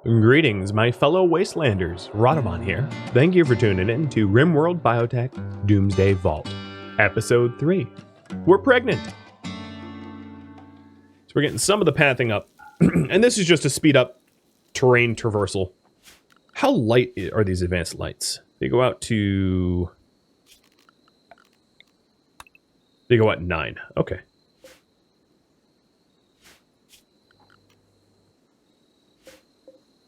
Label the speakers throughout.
Speaker 1: Greetings, my fellow wastelanders. Rhadamant here. Thank you for tuning in to RimWorld Biotech Doomsday Vault, Episode 3. We're pregnant. So we're getting some of the pathing up. And this is just to speed up terrain traversal. How light are these advanced lights? They go out to... They go at 9. Okay.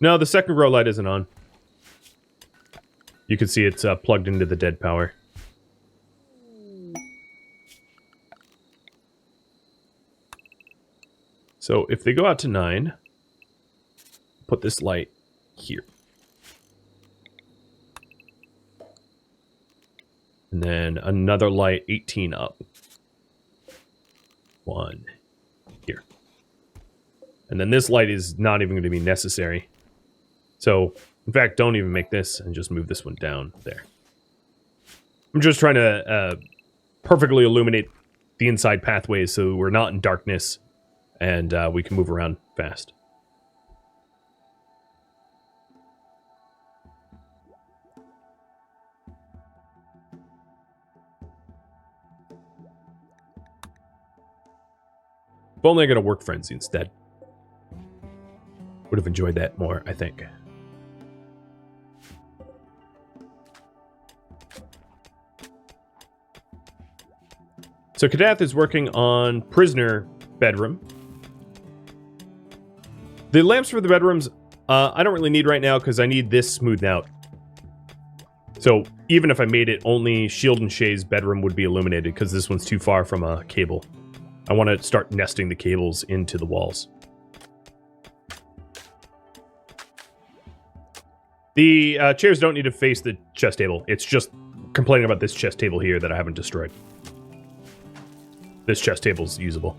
Speaker 1: No, the second grow light isn't on. You can see it's plugged into the dead power. So if they go out to 9, put this light here. And then another light 18 up. 1 here. And then this light is not even going to be necessary. So, in fact, don't even make this and just move this one down there. I'm just trying to perfectly illuminate the inside pathways so we're not in darkness and we can move around fast. If only I got a work frenzy instead. Would have enjoyed that more, I think. So Kadath is working on prisoner bedroom. The lamps for the bedrooms, I don't really need right now because I need this smoothed out. So even if I made it, only Shield and Shay's bedroom would be illuminated because this one's too far from a cable. I want to start nesting the cables into the walls. The chairs don't need to face the chess table. It's just complaining about this chess table here that I haven't destroyed. This chess table's usable.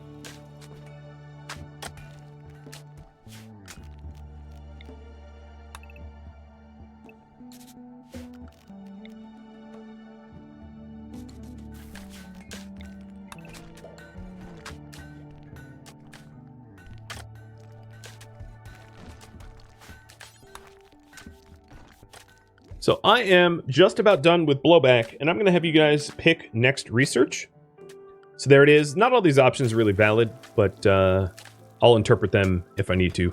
Speaker 1: So I am just about done with blowback, and I'm going to have you guys pick next research. So there it is. Not all these options are really valid, but I'll interpret them if I need to.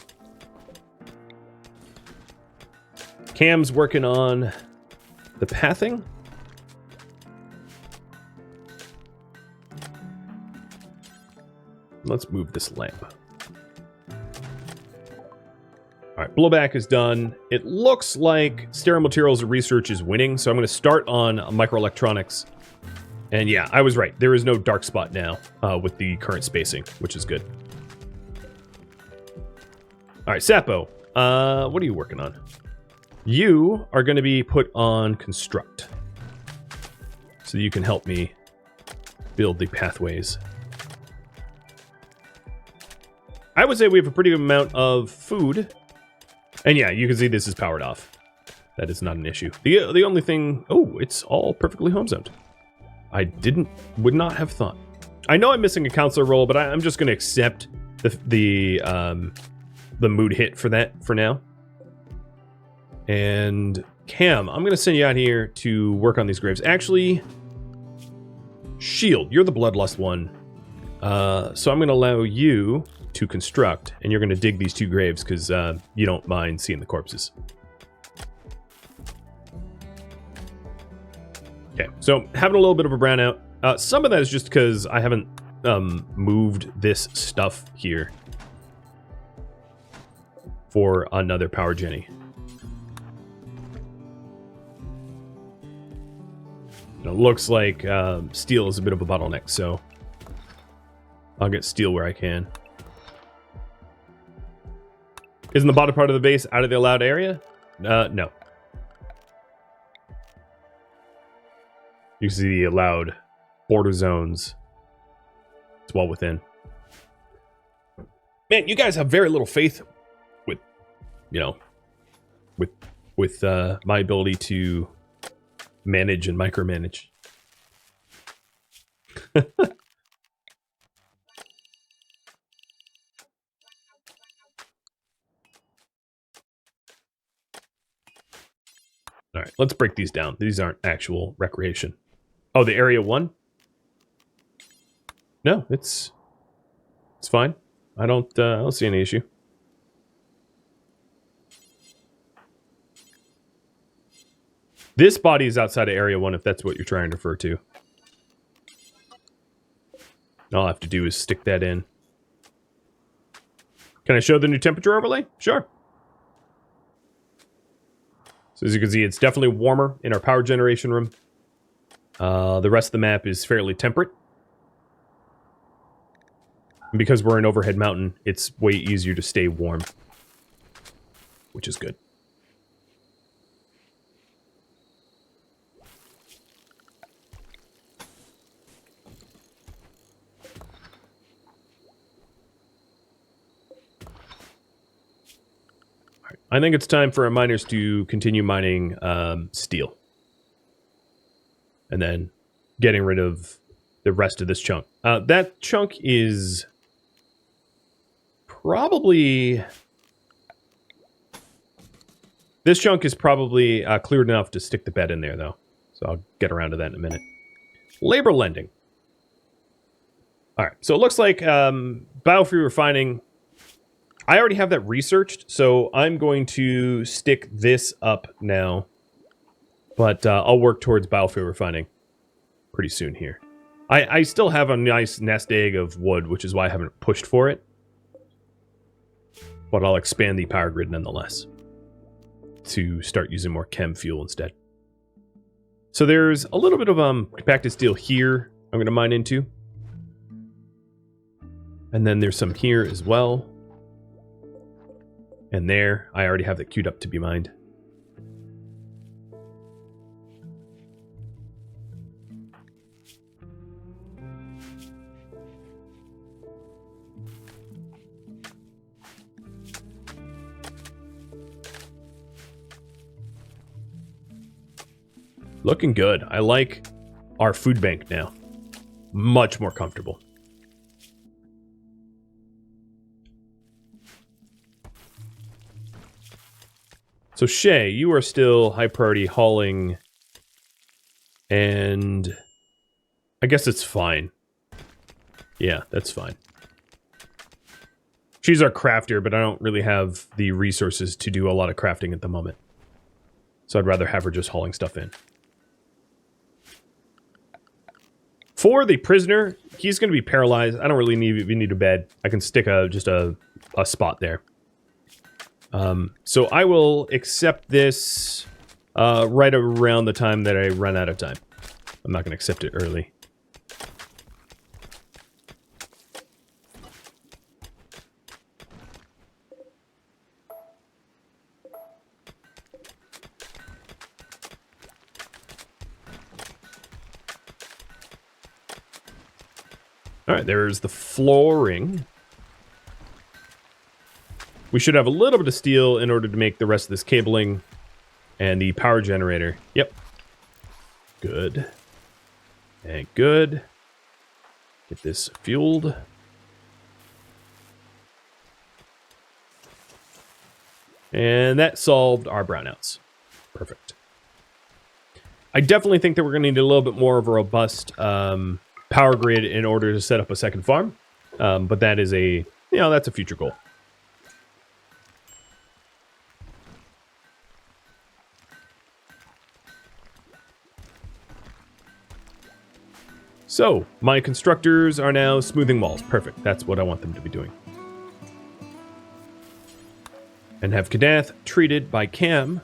Speaker 1: Cam's working on the pathing. Let's move this lamp. All right, blowback is done. It looks like sterile materials research is winning, so I'm going to start on microelectronics. And yeah, I was right. There is no dark spot now with the current spacing, which is good. All right, Sapo, what are you working on? You are going to be put on construct. So you can help me build the pathways. I would say we have a pretty good amount of food. And yeah, you can see this is powered off. That is not an issue. The only thing... Oh, it's all perfectly home zoned. I would not have thought. I know I'm missing a counselor role, but I'm just going to accept the mood hit for that for now. And Cam, I'm going to send you out here to work on these graves. Actually, Shield, you're the bloodlust one. So I'm going to allow you to construct, and you're going to dig these 2 graves because you don't mind seeing the corpses. Okay, so having a little bit of a brownout. Some of that is just because I haven't moved this stuff here for another power genny. And it looks like steel is a bit of a bottleneck, so I'll get steel where I can. Isn't the bottom part of the base out of the allowed area? No. You can see the allowed border zones. It's well within. Man, you guys have very little faith with, you know, with my ability to manage and micromanage. right, let's break these down. These aren't actual recreation. Oh, the area 1? No, it's fine. I don't see any issue. This body is outside of area 1 if that's what you're trying to refer to. All I have to do is stick that in. Can I show the new temperature overlay? Sure. So as you can see, it's definitely warmer in our power generation room. The rest of the map is fairly temperate. And because we're an overhead mountain, it's way easier to stay warm, which is good. I think it's time for our miners to continue mining steel. And then getting rid of the rest of this chunk. That chunk is probably... This chunk is probably cleared enough to stick the bed in there, though. So I'll get around to that in a minute. Labor lending. Alright, so it looks like biofuel refining... I already have that researched, so I'm going to stick this up now. But I'll work towards biofuel refining pretty soon here. I still have a nice nest egg of wood, which is why I haven't pushed for it. But I'll expand the power grid nonetheless to start using more chem fuel instead. So there's a little bit of compacted steel here I'm going to mine into. And then there's some here as well. And there, I already have that queued up to be mined. Looking good. I like our food bank now. Much more comfortable. So Shay, you are still high priority hauling, and I guess it's fine. Yeah, that's fine. She's our crafter, but I don't really have the resources to do a lot of crafting at the moment. So I'd rather have her just hauling stuff in. For the prisoner, he's going to be paralyzed. I don't really need a bed. I can stick just a spot there. So I will accept this right around the time that I run out of time. I'm not going to accept it early. All right, there's the flooring. We should have a little bit of steel in order to make the rest of this cabling and the power generator. Yep. Good. And good. Get this fueled. And that solved our brownouts. Perfect. I definitely think that we're going to need a little bit more of a robust power grid in order to set up a second farm. But that is that's a future goal. So, my constructors are now smoothing walls. Perfect. That's what I want them to be doing. And have Kadath treated by Cam.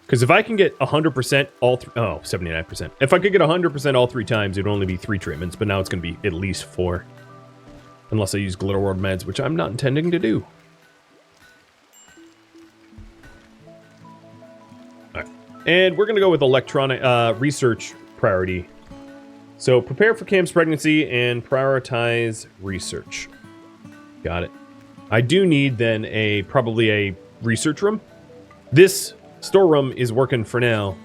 Speaker 1: Because if I can get 100% all 79%. If I could get 100% all 3 times, it would only be 3 treatments. But now it's going to be at least 4. Unless I use Glitter World meds, which I'm not intending to do. Alright. And we're going to go with electronic research priority. So prepare for Cam's pregnancy and prioritize research. Got it. I do need then probably a research room. This storeroom is working for now,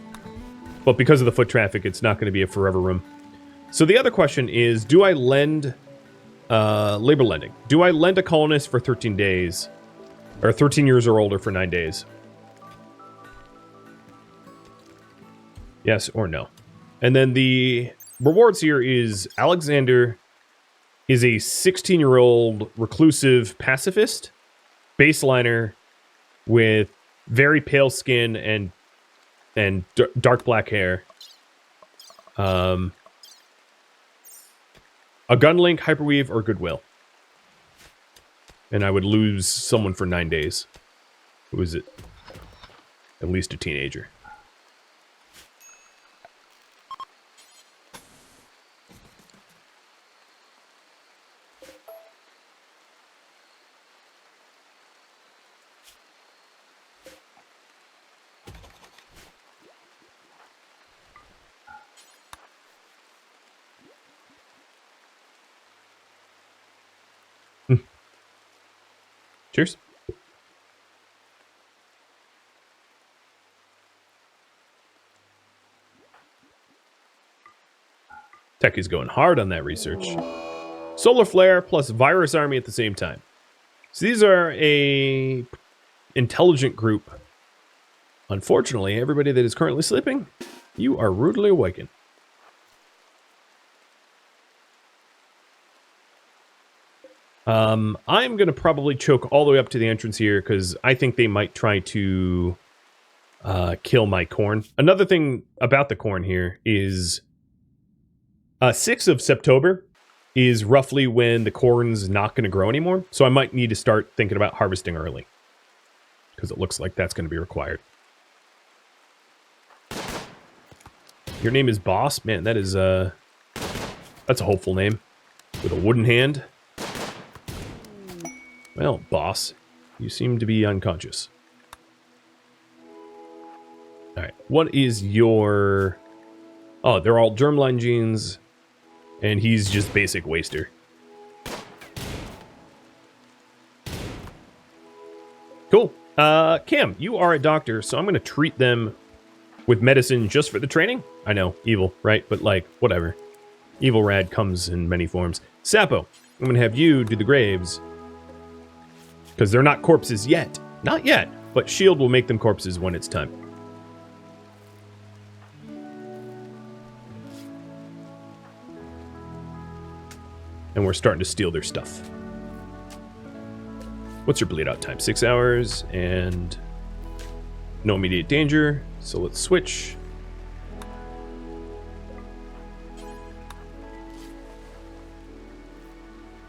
Speaker 1: but because of the foot traffic, it's not going to be a forever room. So the other question is, do I lend labor lending? Do I lend a colonist for 13 days, or 13 years or older for 9 days? Yes or no. And then the rewards here is Alexander is a 16-year-old reclusive pacifist, baseliner with very pale skin and dark black hair. A gunlink, hyperweave, or goodwill. And I would lose someone for 9 days. Who is it? At least a teenager. Cheers. Tech is going hard on that research. Solar flare plus virus army at the same time. So these are a intelligent group. Unfortunately, everybody that is currently sleeping, you are rudely awakened. I'm going to probably choke all the way up to the entrance here because I think they might try to kill my corn. Another thing about the corn here is 6th of September is roughly when the corn's not going to grow anymore. So I might need to start thinking about harvesting early because it looks like that's going to be required. Your name is Boss? Man, that is that's a hopeful name with a wooden hand. Well, boss, you seem to be unconscious. Alright, what is your... Oh, they're all germline genes, and he's just basic waster. Cool. Cam, you are a doctor, so I'm going to treat them with medicine just for the training. I know, evil, right? But, like, whatever. Evil Rad comes in many forms. Sapo, I'm going to have you do the graves. Because they're not corpses yet. Not yet. But shield will make them corpses when it's time. And we're starting to steal their stuff. What's your bleed out time? 6 hours and no immediate danger. So let's switch.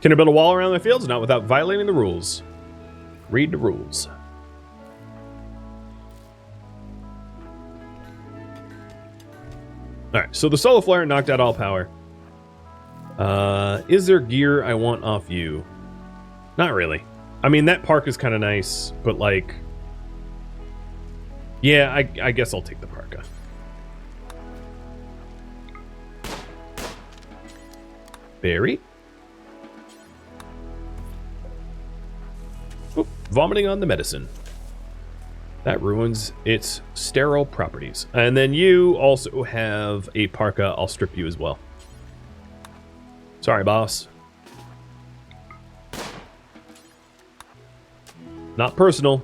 Speaker 1: Can I build a wall around my fields? Not without violating the rules. Read the rules. Alright, so the solar flare knocked out all power. Is there gear I want off you? Not really. I mean, that park is kind of nice, but like... Yeah, I guess I'll take the parka. Berry. Oop, vomiting on the medicine. That ruins its sterile properties. And then you also have a parka. I'll strip you as well. Sorry, boss. Not personal.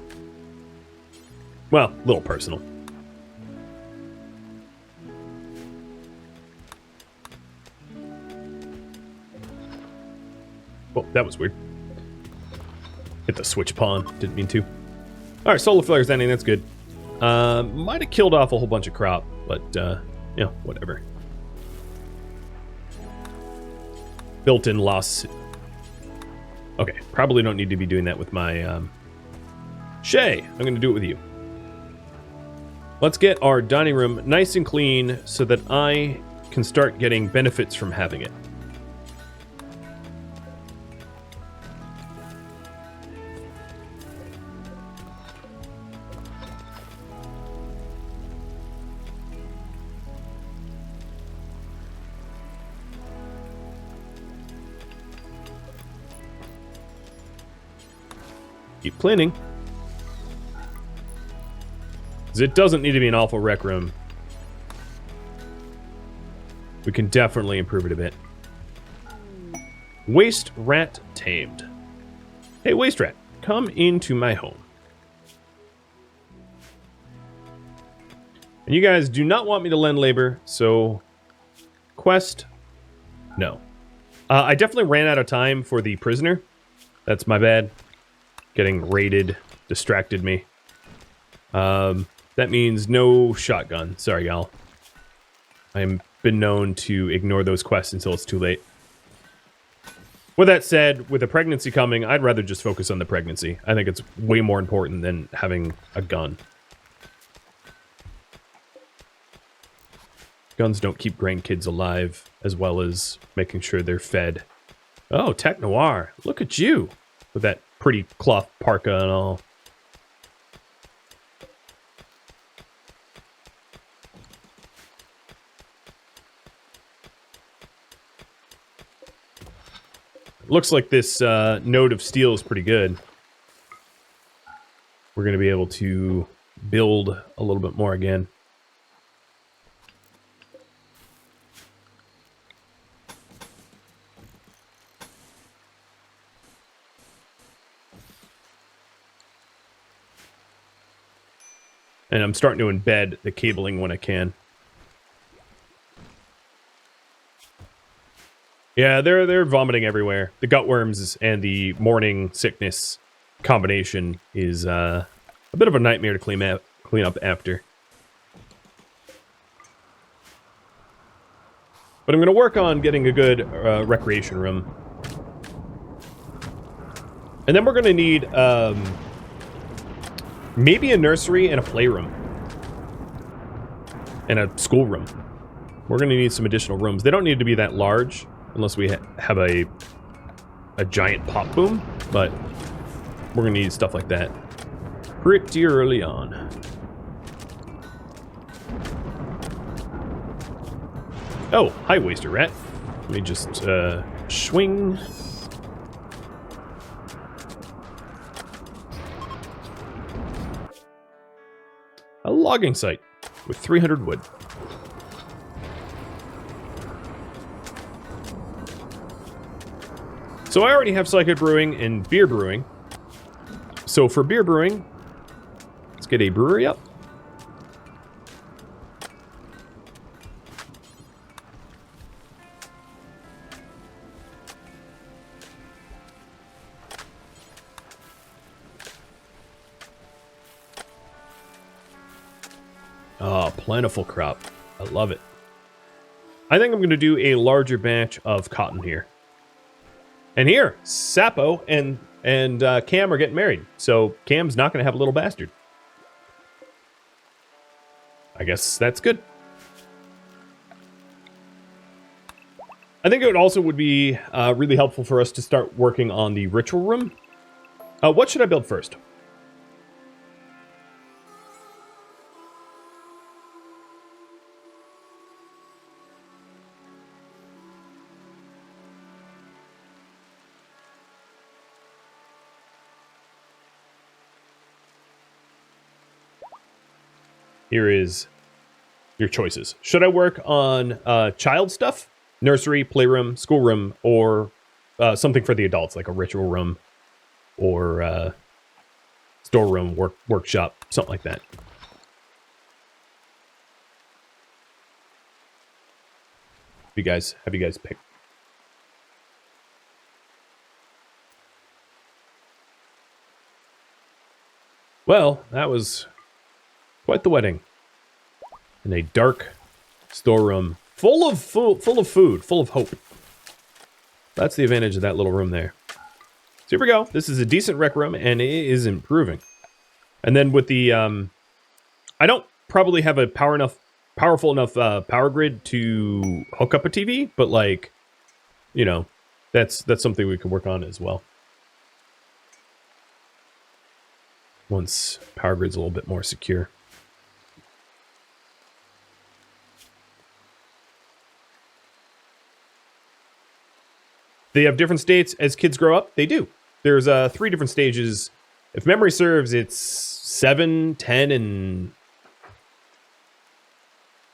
Speaker 1: Well, a little personal. Oh, that was weird. Hit the switch pawn. Didn't mean to. Alright, solar flare's ending. That's good. Might have killed off a whole bunch of crop, but, you know, whatever. Built-in loss. Okay, probably don't need to be doing that with my, Shay, I'm going to do it with you. Let's get our dining room nice and clean so that I can start getting benefits from having it. Keep cleaning. It doesn't need to be an awful rec room. We can definitely improve it a bit. Waste rat tamed. Hey, waste rat, come into my home. And you guys do not want me to lend labor, so quest, no. I definitely ran out of time for the prisoner. That's my bad. Getting raided distracted me. That means no shotgun. Sorry, y'all. I've been known to ignore those quests until it's too late. With that said, with a pregnancy coming, I'd rather just focus on the pregnancy. I think it's way more important than having a gun. Guns don't keep grandkids alive, as well as making sure they're fed. Oh, Tech Noir. Look at you. With that pretty cloth parka and all. Looks like this node of steel is pretty good. We're going to be able to build a little bit more again. And I'm starting to embed the cabling when I can. Yeah, they're vomiting everywhere. The gutworms and the morning sickness combination is a bit of a nightmare to clean up after. But I'm going to work on getting a good recreation room. And then we're going to need maybe a nursery and a playroom. And a schoolroom. We're going to need some additional rooms. They don't need to be that large. Unless we have a giant pop boom, but we're gonna need stuff like that pretty early on. Oh, hi, Waster Rat. Let me just swing. A logging site with 300 wood. So I already have Psychic Brewing and Beer Brewing. So for Beer Brewing, let's get a brewery up. Oh, plentiful crop. I love it. I think I'm going to do a larger batch of cotton here. And here, Sapo and Cam are getting married. So Cam's not going to have a little bastard. I guess that's good. I think it also would be really helpful for us to start working on the ritual room. What should I build first? Here is your choices. Should I work on child stuff? Nursery, playroom, schoolroom, or something for the adults, like a ritual room or storeroom, workshop, something like that. Have you guys picked? Well, that was quite the wedding. In a dark storeroom, full of food, full of hope. That's the advantage of that little room there. So here we go. This is a decent rec room, and it is improving. And then with the, I don't probably have a powerful enough power grid to hook up a TV, but like, you know, that's something we can work on as well. Once power grid's a little bit more secure. They have different states as kids grow up. They do. There's 3 different stages. If memory serves, it's 7, 10, and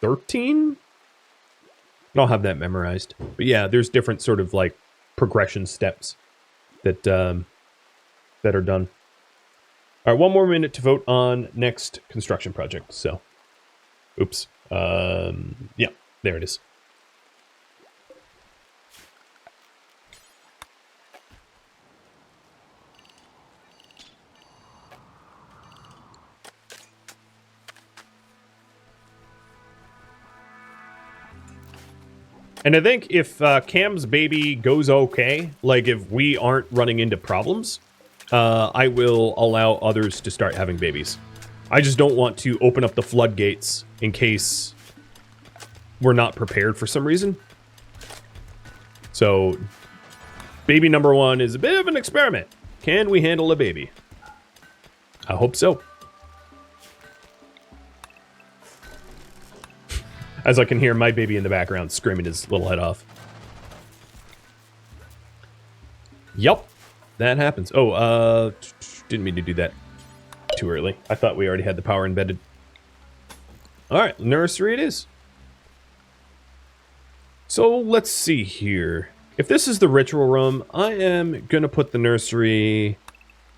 Speaker 1: 13? I don't have that memorized. But yeah, there's different sort of like progression steps that that are done. All right, one more minute to vote on next construction project. So Oops. Yeah, there it is. And I think if Cam's baby goes okay, like if we aren't running into problems, I will allow others to start having babies. I just don't want to open up the floodgates in case we're not prepared for some reason. So, baby number 1 is a bit of an experiment. Can we handle a baby? I hope so. As I can hear my baby in the background screaming his little head off. Yup, that happens. Oh, didn't mean to do that too early. I thought we already had the power embedded. Alright, nursery it is. So, let's see here. If this is the ritual room, I am going to put the nursery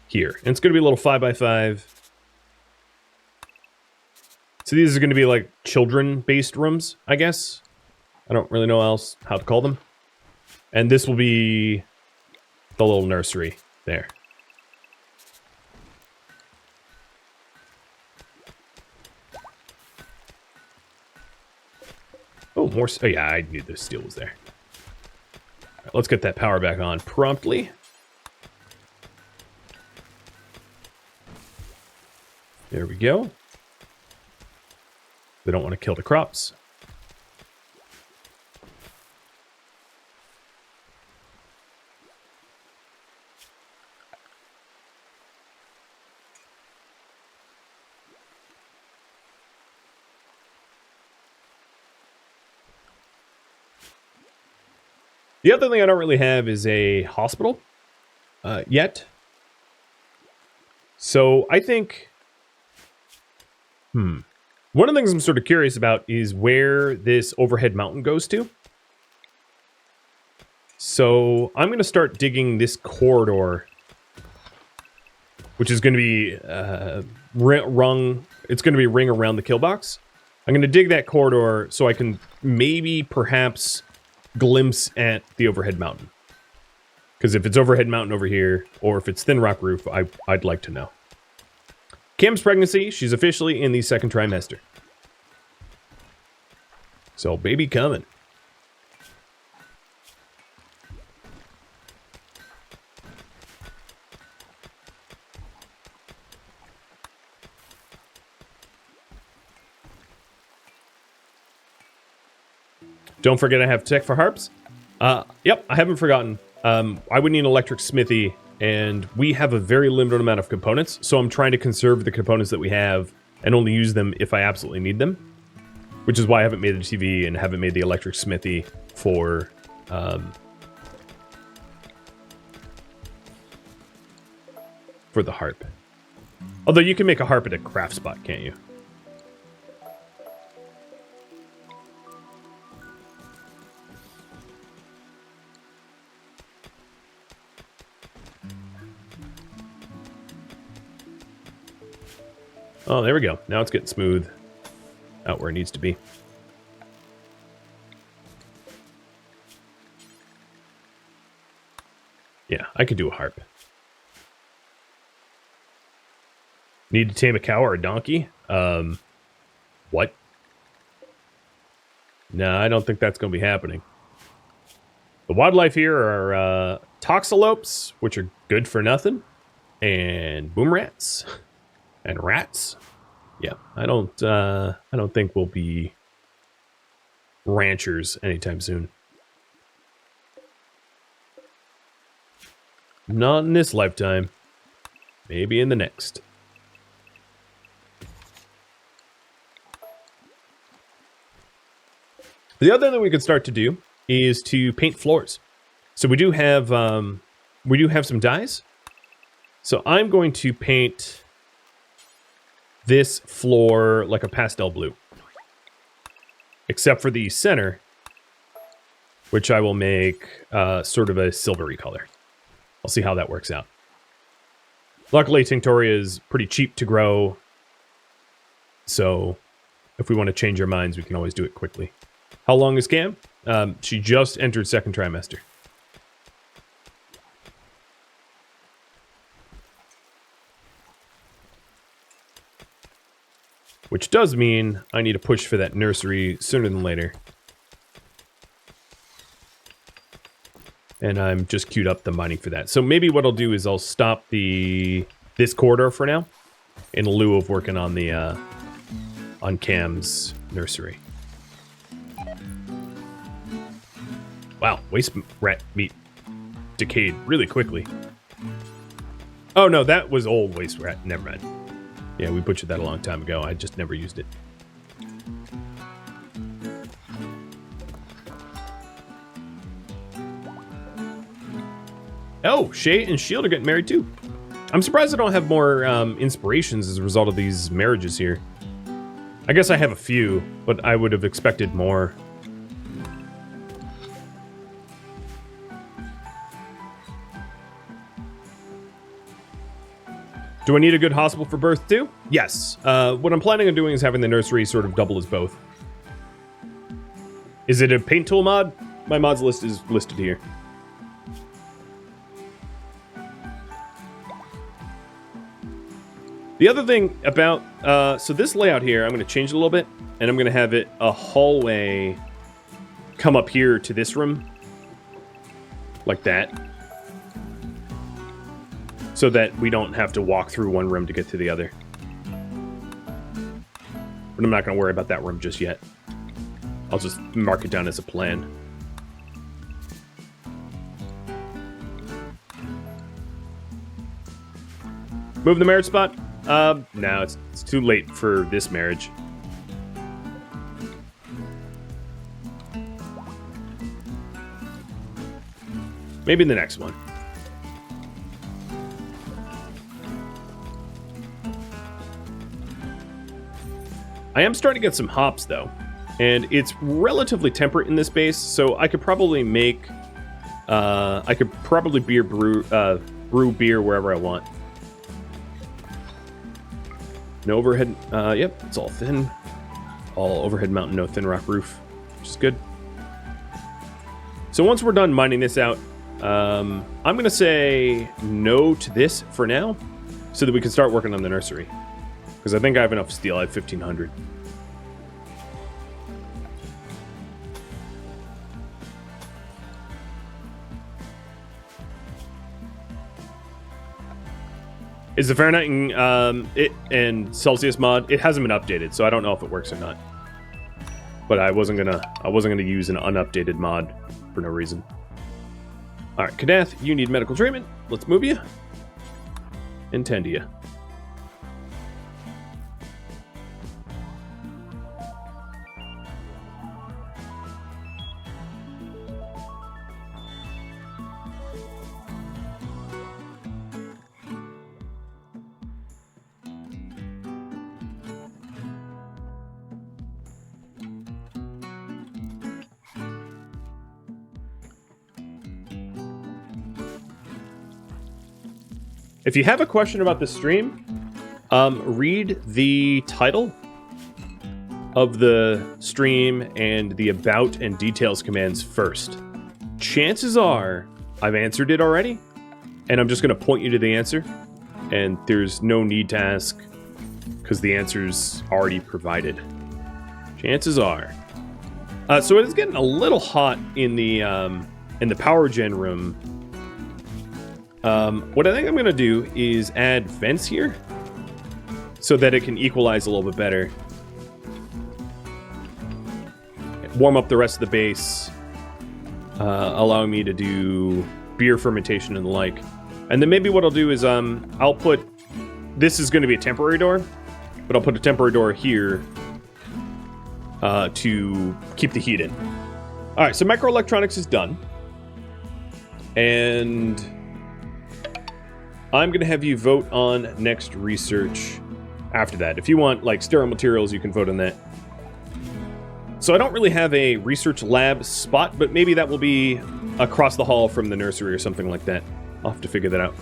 Speaker 1: here. And it's going to be a little 5x5. So these are going to be like children-based rooms, I guess. I don't really know else how to call them. And this will be the little nursery there. Oh, more. Oh, yeah, I knew the steel was there. All right, let's get that power back on promptly. There we go. They don't want to kill the crops. The other thing I don't really have is a hospital yet. So I think... One of the things I'm sort of curious about is where this overhead mountain goes to. So I'm going to start digging this corridor, which is going to be it's going to be a ring around the kill box. I'm going to dig that corridor so I can maybe perhaps glimpse at the overhead mountain. Because if it's overhead mountain over here, or if it's thin rock roof, I'd like to know. Cam's pregnancy, she's officially in the second trimester. So, baby coming. Don't forget I have tech for harps. Yep, I haven't forgotten. I would need an electric smithy, and we have a very limited amount of components, so I'm trying to conserve the components that we have and only use them if I absolutely need them. Which is why I haven't made the TV and haven't made the electric smithy for the harp. Although you can make a harp at a craft spot, can't you? Oh, there we go. Now it's getting smooth out where it needs to be. Yeah, I could do a harp. Need to tame a cow or a donkey? What? No, I don't think that's going to be happening. The wildlife here are toxalopes, which are good for nothing, and boom rats, and rats. Yeah, I don't think we'll be ranchers anytime soon. Not in this lifetime. Maybe in the next. The other thing we could start to do is to paint floors. So we do have some dyes. So I'm going to paint this floor like a pastel blue, except for the center, which I will make sort of a silvery color. I'll see how that works out. Luckily, Tinctoria is pretty cheap to grow, so If we want to change our minds, we can always do it quickly. How long is Cam? She just entered second trimester. Which does mean I need to push for that nursery sooner than later. And I'm just queued up the mining for that. So maybe what I'll do is I'll stop this corridor for now, in lieu of working on the on Cam's nursery. Wow, waste rat meat decayed really quickly. Oh no, that was old waste rat. Never mind. Yeah, we butchered that a long time ago. I just never used it. Oh, Shay and Shield are getting married too. I'm surprised I don't have more inspirations as a result of these marriages here. I guess I have a few, but I would have expected more. Do I need a good hospital for birth too? Yes. What I'm planning on doing is having the nursery sort of double as both. Is it a paint tool mod? My mods list is listed here. The other thing about, so this layout here, I'm going to change it a little bit, and I'm going to have it a hallway come up here to this room, like that, so that we don't have to walk through one room to get to the other. But I'm not going to worry about that room just yet. I'll just mark it down as a plan. Move the marriage spot? No, it's too late for this marriage. Maybe in the next one. I am starting to get some hops, though. And it's relatively temperate in this base, so I could probably make... I could probably brew beer wherever I want. No overhead, yep, it's all thin. All overhead mountain, no thin rock roof, which is good. So once we're done mining this out, I'm going to say no to this for now, so that we can start working on the nursery. Because I think I have enough steel, I have 1,500. Is the Fahrenheit and Celsius mod? It hasn't been updated, so I don't know if it works or not. But I wasn't gonna use an unupdated mod for no reason. All right, Kadath, you need medical treatment. Let's move you and tend to you. If you have a question about the stream, read the title of the stream and the about and details commands first. Chances are I've answered it already, and I'm just going to point you to the answer, and there's no need to ask because the answer's already provided. Chances are. So it is getting a little hot in the power gen room. What I think I'm going to do is add vents here so that it can equalize a little bit better. Warm up the rest of the base, allowing me to do beer fermentation and the like. And then maybe what I'll do is I'll put... This is going to be a temporary door, but I'll put a temporary door here to keep the heat in. Alright, so microelectronics is done. And I'm going to have you vote on next research after that. If you want, like, sterile materials, you can vote on that. So I don't really have a research lab spot, but maybe that will be across the hall from the nursery or something like that. I'll have to figure that out.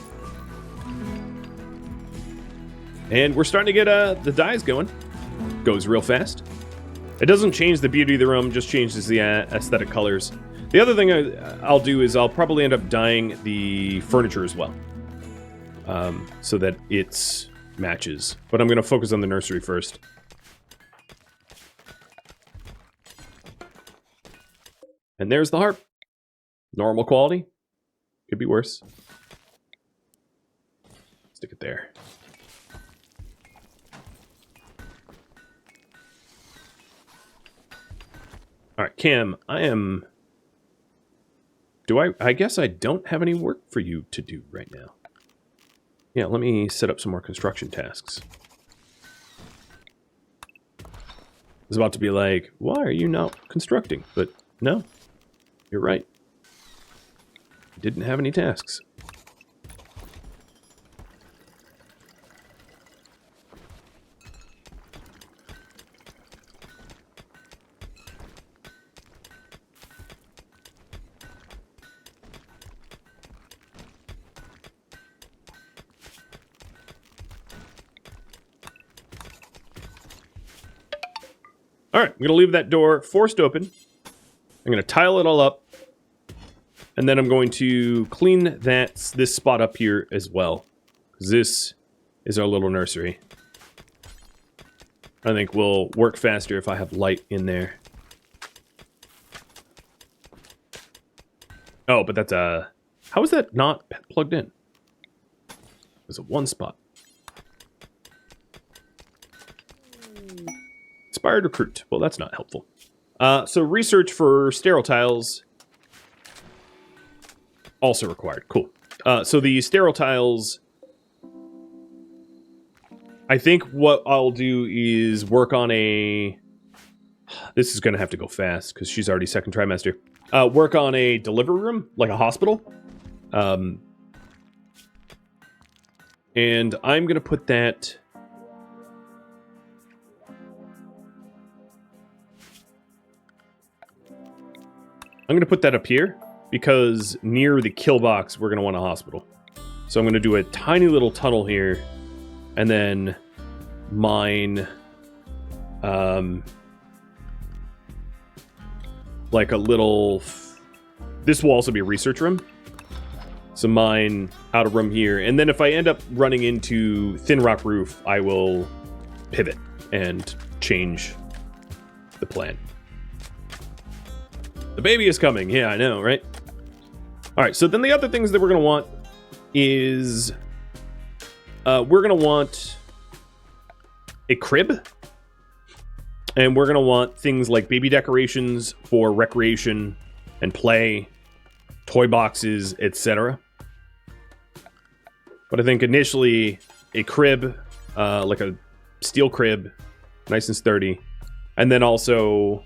Speaker 1: And we're starting to get the dyes going. Goes real fast. It doesn't change the beauty of the room, just changes the aesthetic colors. The other thing I'll do is I'll probably end up dyeing the furniture as well. So that it matches. But I'm going to focus on the nursery first. And there's the harp. Normal quality. Could be worse. Stick it there. Alright, Cam, I guess I don't have any work for you to do right now. Yeah, let me set up some more construction tasks. I was about to be like, why are you not constructing? But no, you're right. I didn't have any tasks. Alright, I'm going to leave that door forced open. I'm going to tile it all up. And then I'm going to clean this spot up here as well. Because this is our little nursery. I think we'll work faster if I have light in there. Oh, but that's a... How is that not plugged in? There's a one spot. Inspired recruit. Well, that's not helpful. So research for sterile tiles also required. Cool. So the sterile tiles, I think what I'll do is work on a... This is going to have to go fast because she's already second trimester. Work on a delivery room, like a hospital. And I'm going to put that... I'm going to put that up here, because near the kill box, we're going to want a hospital. So I'm going to do a tiny little tunnel here, and then mine, like a little... This will also be a research room. So mine out a room here, and then if I end up running into thin rock roof, I will pivot and change the plan. The baby is coming. Yeah, I know, right? All right, so then the other things that we're going to want is... we're going to want a crib. And we're going to want things like baby decorations for recreation and play, toy boxes, etc. But I think initially a crib, like a steel crib, nice and sturdy. And then also...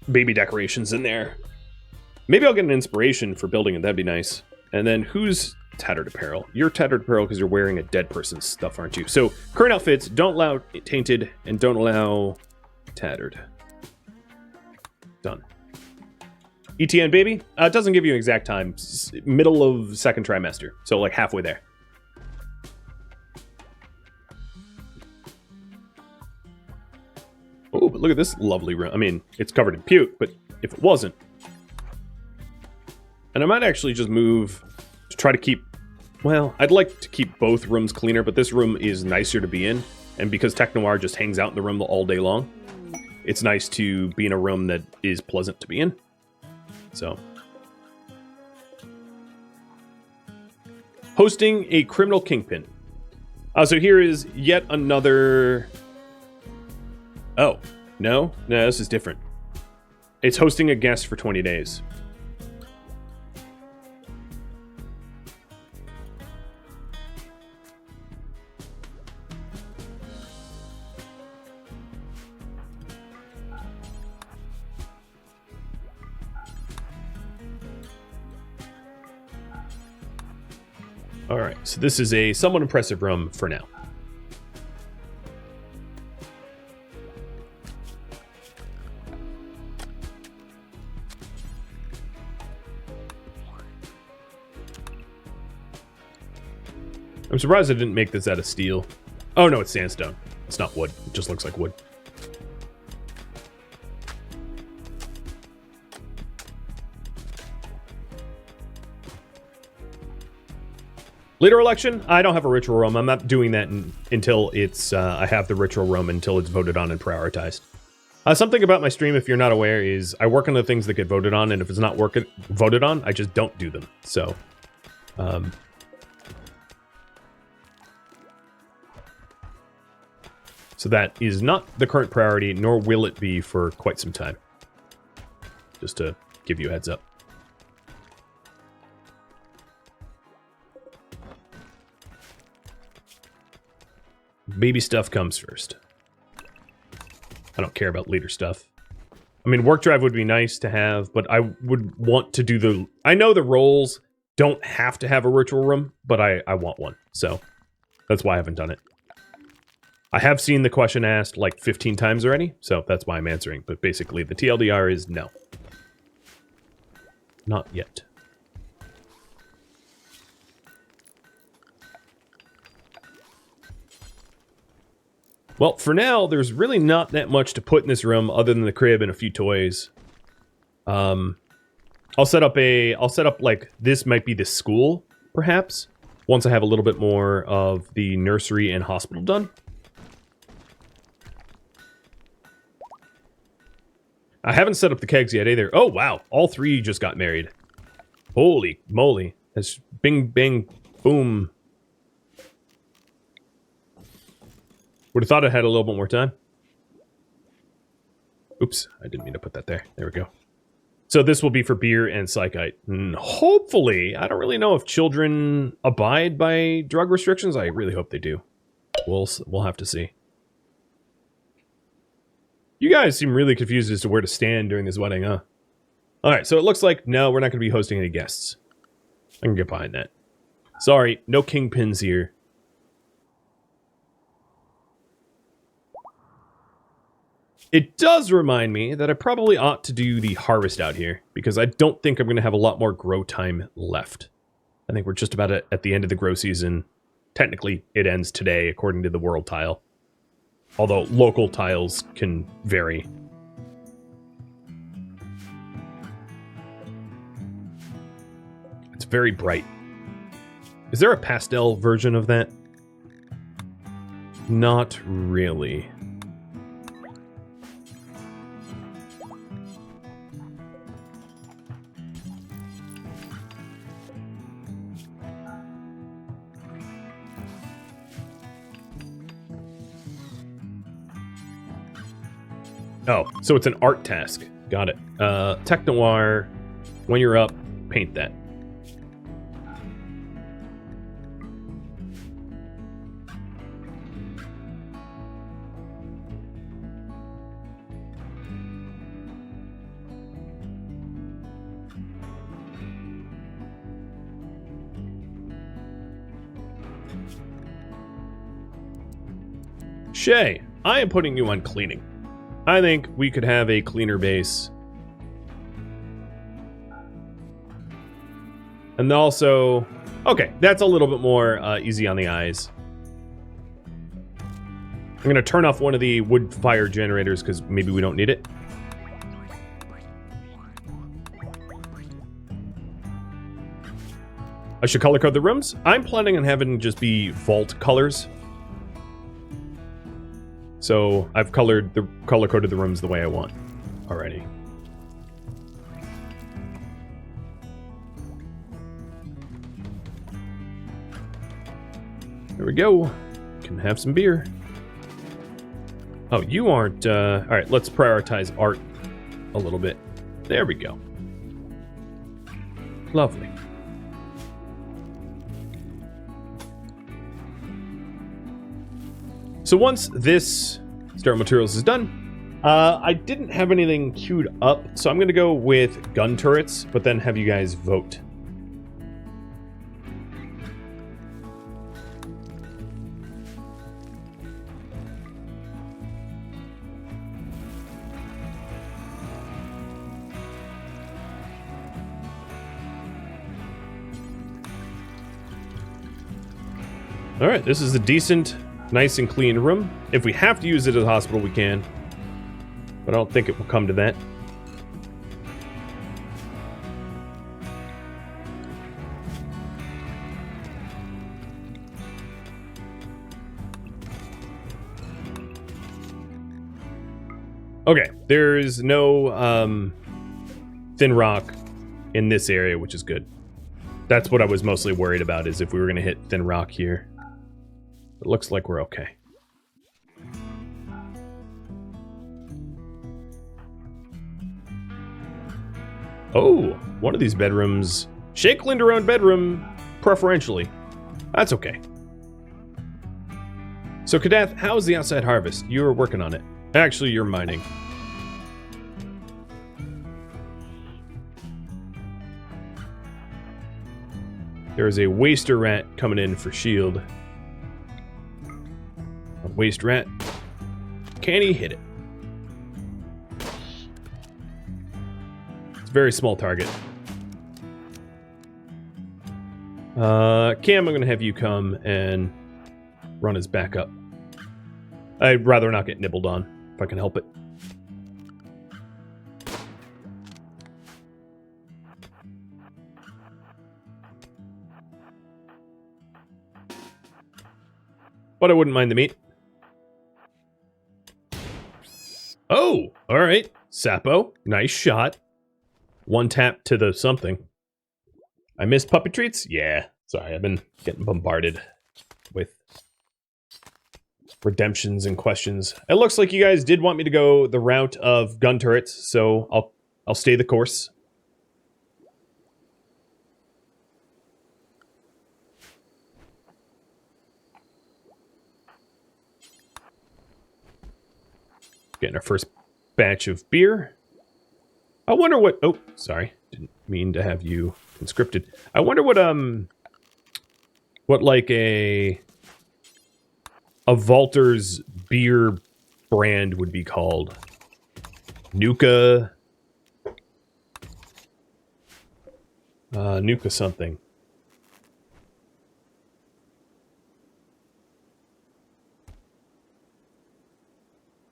Speaker 1: baby decorations in there. Maybe I'll get an inspiration for building it. That'd be nice. And then who's tattered apparel? You're tattered apparel because you're wearing a dead person's stuff, aren't you? So current outfits, don't allow tainted and don't allow tattered. Done. ETN baby? It doesn't give you an exact time. Middle of second trimester. So like halfway there. Oh, but look at this lovely room. I mean, it's covered in puke, but if it wasn't... And I might actually just move to try to keep... Well, I'd like to keep both rooms cleaner, but this room is nicer to be in. And because Tech Noir just hangs out in the room all day long, it's nice to be in a room that is pleasant to be in. So... Hosting a criminal kingpin. So here is yet another... Oh, no, this is different. It's hosting a guest for 20 days. All right, so this is a somewhat impressive room for now. I'm surprised I didn't make this out of steel. Oh no, it's sandstone. It's not wood. It just looks like wood. Leader election? I don't have a ritual room. I'm not doing that until it's, I have the ritual room until it's voted on and prioritized. Something about my stream, if you're not aware, is I work on the things that get voted on, and if it's not voted on, I just don't do them. So, so that is not the current priority, nor will it be for quite some time. Just to give you a heads up. Baby stuff comes first. I don't care about leader stuff. I mean, work drive would be nice to have, but I would want to do the... I know the roles don't have to have a ritual room, but I want one. So that's why I haven't done it. I have seen the question asked like 15 times already, so that's why I'm answering. But basically, the TLDR is no. Not yet. Well, for now, there's really not that much to put in this room other than the crib and a few toys. I'll set up like, this might be the school, perhaps, once I have a little bit more of the nursery and hospital done. I haven't set up the kegs yet either. Oh, wow. All three just got married. Holy moly. That's bing, bang, boom. Would have thought I had a little bit more time. Oops, I didn't mean to put that there. There we go. So this will be for beer and psychite. And hopefully, I don't really know if children abide by drug restrictions. I really hope they do. We'll have to see. You guys seem really confused as to where to stand during this wedding, huh? Alright, so it looks like, no, we're not going to be hosting any guests. I can get behind that. Sorry, no kingpins here. It does remind me that I probably ought to do the harvest out here, because I don't think I'm going to have a lot more grow time left. I think we're just about at the end of the grow season. Technically, it ends today, according to the world tile. Although, local tiles can vary. It's very bright. Is there a pastel version of that? Not really. Oh, so it's an art task. Got it. Tech Noir, when you're up, paint that. Shay, I am putting you on cleaning. I think we could have a cleaner base. And also... Okay, that's a little bit more easy on the eyes. I'm going to turn off one of the wood fire generators because maybe we don't need it. I should color code the rooms. I'm planning on having just be vault colors. So I've color coded the rooms the way I want already. There we go. Can have some beer. Oh, you aren't... all right, let's prioritize art a little bit. There we go. Lovely. So once this sterile materials is done, I didn't have anything queued up, so I'm going to go with gun turrets, but then have you guys vote. All right, this is a decent... nice and clean room. If we have to use it as a hospital, we can. But I don't think it will come to that. Okay, there's no thin rock in this area, which is good. That's what I was mostly worried about, is if we were going to hit thin rock here. It looks like we're okay. Oh, one of these bedrooms. Shake Linderown bedroom, preferentially. That's okay. So, Kadath, how's the outside harvest? You're working on it. Actually, you're mining. There is a waster rat coming in for shield. A waste rat. Can he hit it? It's a very small target. Cam, I'm going to have you come and run his back up. I'd rather not get nibbled on, if I can help it. But I wouldn't mind the meat. Oh, all right. Sapo, nice shot. One tap to the something. I missed puppy treats? Yeah. Sorry, I've been getting bombarded with redemptions and questions. It looks like you guys did want me to go the route of gun turrets, so I'll stay the course. Getting our first batch of beer. I wonder what... Oh, sorry. Didn't mean to have you conscripted. I wonder what like a Vaulter's beer brand would be called. Nuka... Nuka something.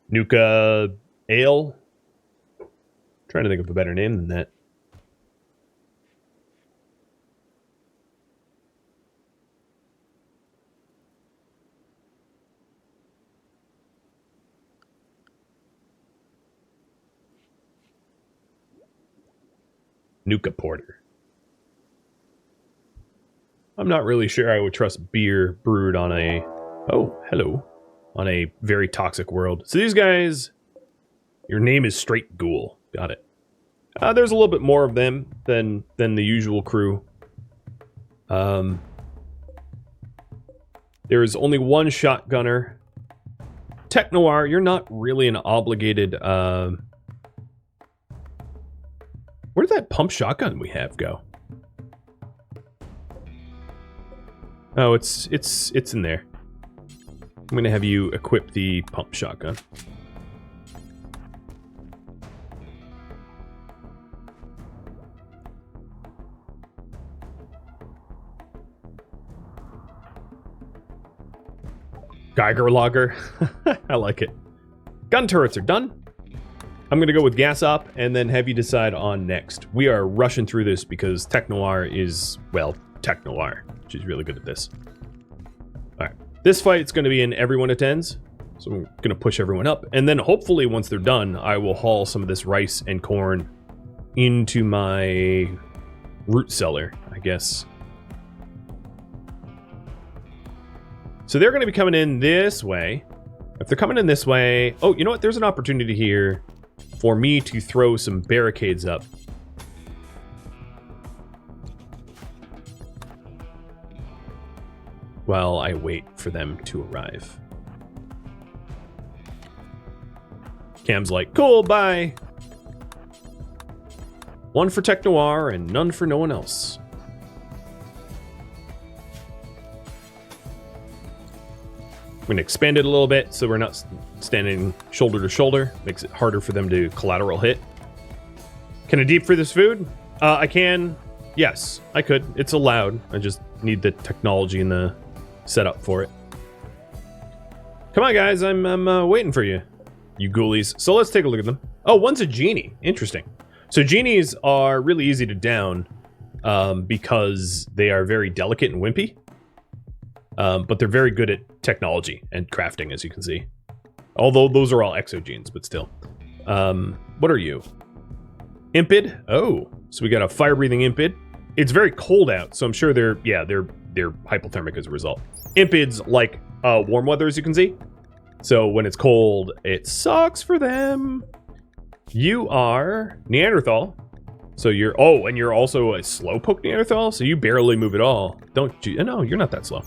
Speaker 1: Nuka Ale? Trying to think of a better name than that. Nuka Porter. I'm not really sure I would trust beer brewed on a... Oh, hello. On a very toxic world. So these guys... Your name is Straight Ghoul. Got it. There's a little bit more of them than the usual crew. There is only one shotgunner. Tech Noir, you're not really an obligated... Where did that pump shotgun we have go? Oh, it's in there. I'm gonna have you equip the pump shotgun. Geiger logger. I like it. Gun turrets are done. I'm going to go with gas op and then have you decide on next. We are rushing through this because Tech Noir is, well, Tech Noir. She's really good at this. Alright. This fight is going to be in everyone attends. So I'm going to push everyone up. And then hopefully once they're done, I will haul some of this rice and corn into my root cellar, I guess. So they're going to be coming in this way. If they're coming in this way... Oh, you know what? There's an opportunity here for me to throw some barricades up. While I wait for them to arrive. Cam's like, cool, bye. One for Tech Noir and none for no one else. I'm going to expand it a little bit so we're not standing shoulder to shoulder. Makes it harder for them to collateral hit. Can I deep free this food? I can. Yes, I could. It's allowed. I just need the technology and the setup for it. Come on, guys. I'm waiting for you. You ghoulies. So let's take a look at them. Oh, one's a genie. Interesting. So genies are really easy to down because they are very delicate and wimpy. But they're very good at technology and crafting, as you can see. Although those are all exogenes, but still. What are you? Impid? Oh, so we got a fire-breathing impid. It's very cold out, so I'm sure they're hypothermic as a result. Impids like warm weather, as you can see. So when it's cold, it sucks for them. You are Neanderthal. So you're, and you're also a slowpoke Neanderthal, so you barely move at all. Don't you? No, you're not that slow.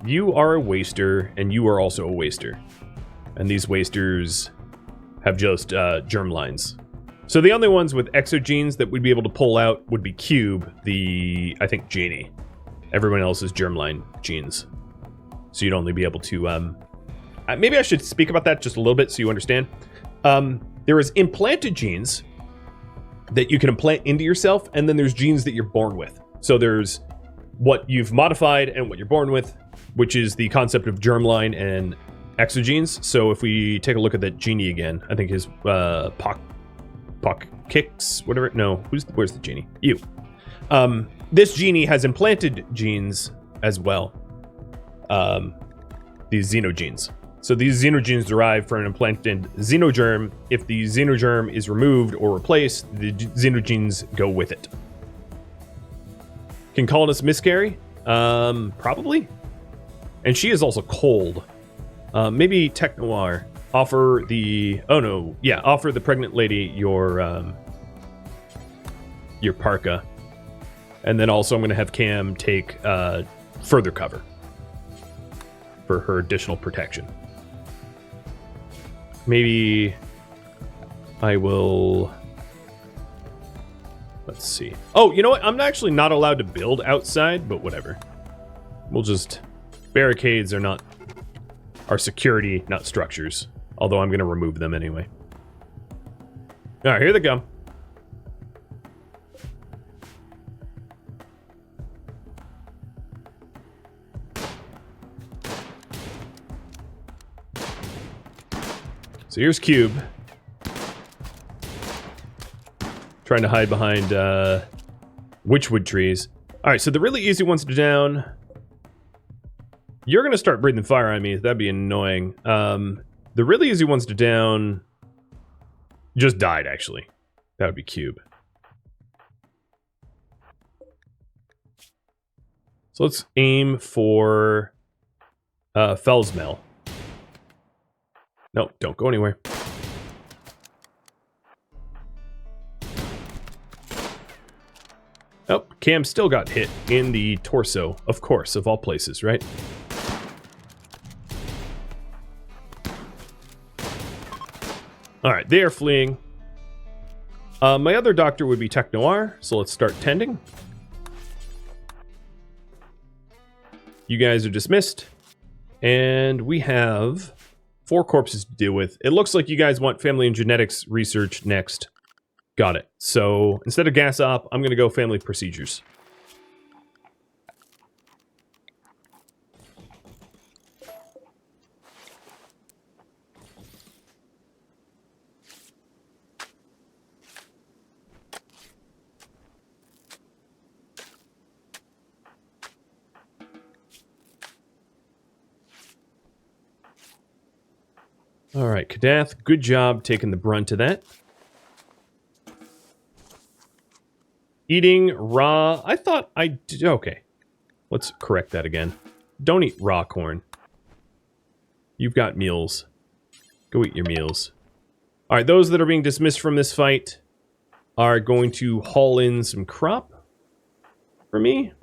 Speaker 1: You are a waster, and you are also a waster. And these wasters have just germ lines. So the only ones with exogenes that we'd be able to pull out would be Cube, I think, genie. Everyone else is germline genes. So you'd only be able to, maybe I should speak about that just a little bit so you understand. There is implanted genes that you can implant into yourself, and then there's genes that you're born with. So there's what you've modified and what you're born with, which is the concept of germline and exogenes. So if we take a look at that genie again, I think his kicks, whatever. No, where's the genie? You. This genie has implanted genes as well. These xenogenes. So these xenogenes derive from an implanted xenogerm. If the xenogerm is removed or replaced, the xenogenes go with it. Can colonists miscarry? Probably. And she is also cold. Maybe Tech Noir. Offer the pregnant lady your parka. And then also I'm going to have Cam take further cover for her additional protection. Maybe I will... Let's see. Oh, you know what? I'm actually not allowed to build outside, but whatever. We'll just... Barricades are not... are security, not structures. Although I'm going to remove them anyway. Alright, here they go. So here's Cube. Trying to hide behind witchwood trees. Alright, so the really easy ones to down. You're going to start breathing fire on me. That'd be annoying. The really easy ones to down just died, actually. That would be Cube. So let's aim for Felsmel. No, don't go anywhere. Oh, Cam still got hit in the torso, of course, of all places, right? Alright, they are fleeing. My other doctor would be Tech Noir, so let's start tending. You guys are dismissed. And we have 4 corpses to deal with. It looks like you guys want family and genetics research next. Got it. So instead of gas op, I'm going to go family procedures. All right, Kadath, good job taking the brunt of that. Eating raw... I thought I did... Okay. Let's correct that again. Don't eat raw corn. You've got meals. Go eat your meals. Alright, those that are being dismissed from this fight are going to haul in some crop for me.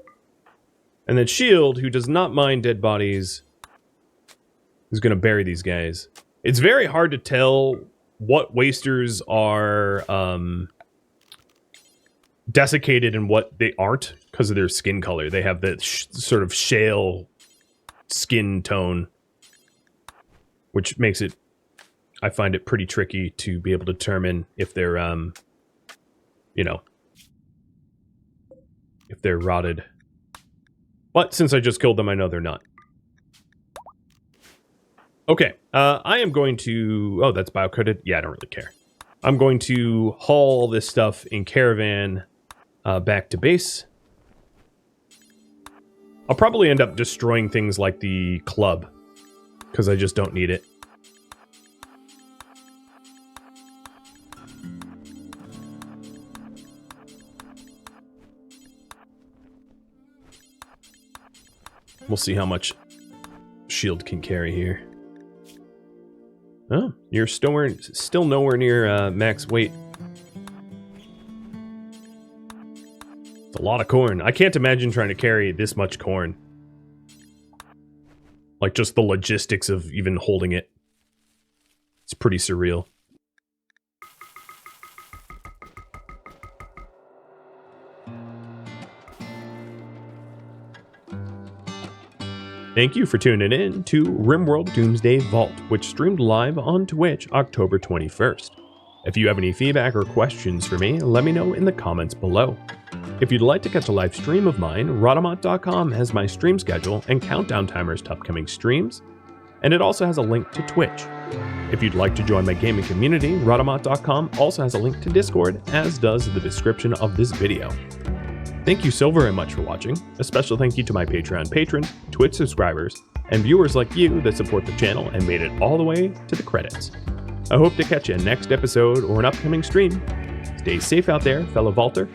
Speaker 1: And then Shield, who does not mind dead bodies, is going to bury these guys. It's very hard to tell what wasters are desiccated and what they aren't because of their skin color. They have that sort of shale skin tone, which makes it, I find it pretty tricky to be able to determine if they're, you know, if they're rotted. But since I just killed them, I know they're not. Okay, I am going to... Oh, that's biocoded? Yeah, I don't really care. I'm going to haul this stuff in caravan back to base. I'll probably end up destroying things like the club, because I just don't need it. We'll see how much shield can carry here. Oh, you're still nowhere near max weight. It's a lot of corn. I can't imagine trying to carry this much corn. Like, just the logistics of even holding it. It's pretty surreal. Thank you for tuning in to RimWorld Doomsday Vault, which streamed live on Twitch October 21st. If you have any feedback or questions for me, let me know in the comments below. If you'd like to catch a live stream of mine, Rhadamant.com has my stream schedule and countdown timers to upcoming streams, and it also has a link to Twitch. If you'd like to join my gaming community, Rhadamant.com also has a link to Discord, as does the description of this video. Thank you so very much for watching. A special thank you to my Patreon patrons, Twitch subscribers, and viewers like you that support the channel and made it all the way to the credits. I hope to catch you next episode or an upcoming stream. Stay safe out there, fellow Vaulter.